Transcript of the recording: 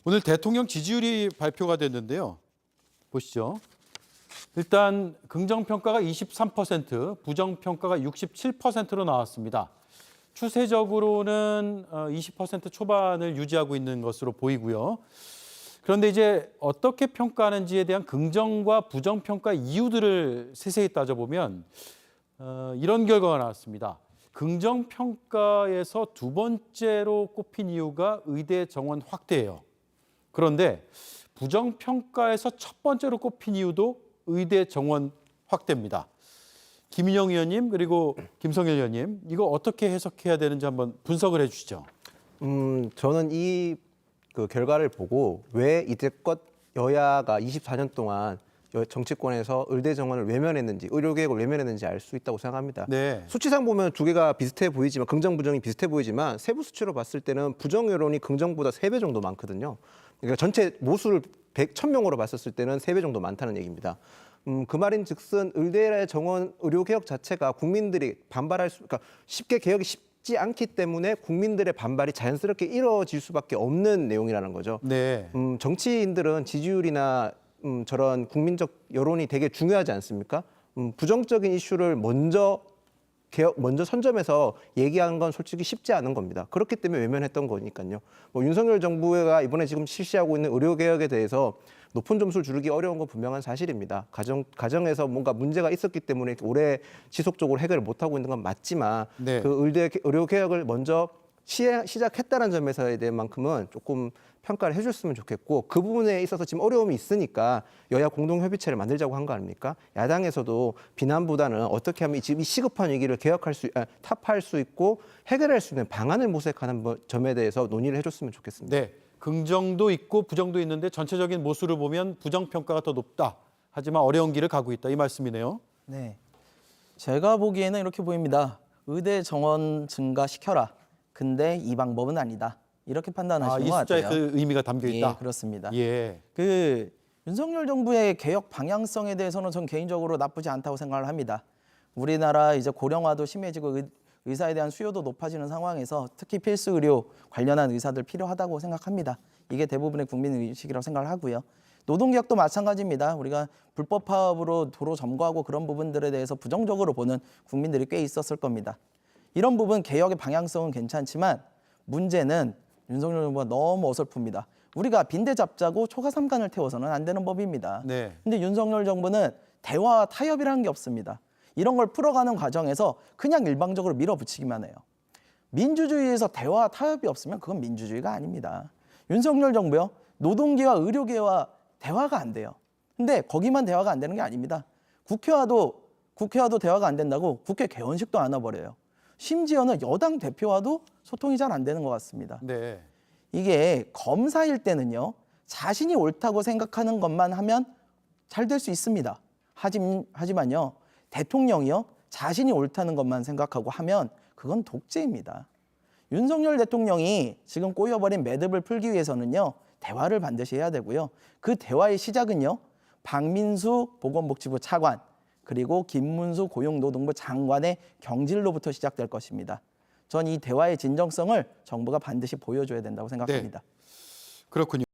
오늘 대통령 지지율이 발표가 됐는데요. 보시죠. 일단 긍정평가가 23%, 부정평가가 67%로 나왔습니다. 추세적으로는 20% 초반을 유지하고 있는 것으로 보이고요. 그런데 이제 어떻게 평가하는지에 대한 긍정과 부정평가 이유들을 세세히 따져보면 이런 결과가 나왔습니다. 긍정평가에서 두 번째로 꼽힌 이유가 의대 정원 확대예요. 그런데 부정평가에서 첫 번째로 꼽힌 이유도 의대 정원 확대입니다. 김인영 의원님 그리고 김성일 의원님 이거 어떻게 해석해야 되는지 한번 분석을 해주시죠. 저는 이 결과를 보고 왜 이제껏 여야가 24년 동안 정치권에서 의대 정원을 외면했는지, 의료개혁을 외면했는지 알 수 있다고 생각합니다. 네. 수치상 보면 두 개가 비슷해 보이지만, 긍정, 부정이 비슷해 보이지만 세부 수치로 봤을 때는 부정 여론이 긍정보다 3배 정도 많거든요. 그러니까 전체 모수를 1000명으로 봤었을 때는 3배 정도 많다는 얘기입니다. 그 말인 즉슨 의대 정원 의료개혁 자체가 국민들이 그러니까 쉽게 개혁이 쉽지 않기 때문에 국민들의 반발이 자연스럽게 이루어질 수밖에 없는 내용이라는 거죠. 네. 정치인들은 지지율이나 저런 국민적 여론이 되게 중요하지 않습니까? 부정적인 이슈를 먼저 선점해서 얘기하는 건 솔직히 쉽지 않은 겁니다. 그렇기 때문에 외면했던 거니까요. 윤석열 정부가 이번에 지금 실시하고 있는 의료개혁에 대해서 높은 점수를 주르기 어려운 건 분명한 사실입니다. 가정에서 뭔가 문제가 있었기 때문에 오래 지속적으로 해결을 못하고 있는 건 맞지만 네. 그 의료개혁을 먼저 시작했다는 점에서에 대한 만큼은 조금 평가를 해줬으면 좋겠고, 그 부분에 있어서 지금 어려움이 있으니까 여야 공동협의체를 만들자고 한 거 아닙니까? 야당에서도 비난보다는 어떻게 하면 지금 이 시급한 위기를 타파할 수 있고 해결할 수 있는 방안을 모색하는 점에 대해서 논의를 해줬으면 좋겠습니다. 네. 긍정도 있고 부정도 있는데 전체적인 모수를 보면 부정평가가 더 높다. 하지만 어려운 길을 가고 있다. 이 말씀이네요. 네, 제가 보기에는 이렇게 보입니다. 의대 정원 증가시켜라. 근데 이 방법은 아니다. 이렇게 판단하시는 이 것 숫자에 같아요. 그 의미가 담겨 있다. 예, 그렇습니다. 예. 윤석열 정부의 개혁 방향성에 대해서는 전 개인적으로 나쁘지 않다고 생각을 합니다. 우리나라 이제 고령화도 심해지고 의사에 대한 수요도 높아지는 상황에서 특히 필수 의료 관련한 의사들 필요하다고 생각합니다. 이게 대부분의 국민 의식이라고 생각을 하고요. 노동개혁도 마찬가지입니다. 우리가 불법 파업으로 도로 점거하고 그런 부분들에 대해서 부정적으로 보는 국민들이 꽤 있었을 겁니다. 이런 부분 개혁의 방향성은 괜찮지만 문제는 윤석열 정부가 너무 어설픕니다. 우리가 빈대 잡자고 초가 삼간을 태워서는 안 되는 법입니다. 네. 근데 윤석열 정부는 대화와 타협이라는 게 없습니다. 이런 걸 풀어가는 과정에서 그냥 일방적으로 밀어붙이기만 해요. 민주주의에서 대화와 타협이 없으면 그건 민주주의가 아닙니다. 윤석열 정부요, 노동계와 의료계와 대화가 안 돼요. 근데 거기만 대화가 안 되는 게 아닙니다. 국회와도 대화가 안 된다고 국회 개원식도 안 와버려요. 심지어는 여당 대표와도 소통이 잘 안 되는 것 같습니다. 네. 이게 검사일 때는요, 자신이 옳다고 생각하는 것만 하면 잘 될 수 있습니다. 하지만요, 대통령이요, 자신이 옳다는 것만 생각하고 하면 그건 독재입니다. 윤석열 대통령이 지금 꼬여버린 매듭을 풀기 위해서는요, 대화를 반드시 해야 되고요. 그 대화의 시작은요, 박민수 보건복지부 차관 그리고 김문수 고용노동부 장관의 경질로부터 시작될 것입니다. 전 이 대화의 진정성을 정부가 반드시 보여줘야 된다고 생각합니다. 네. 그렇군요.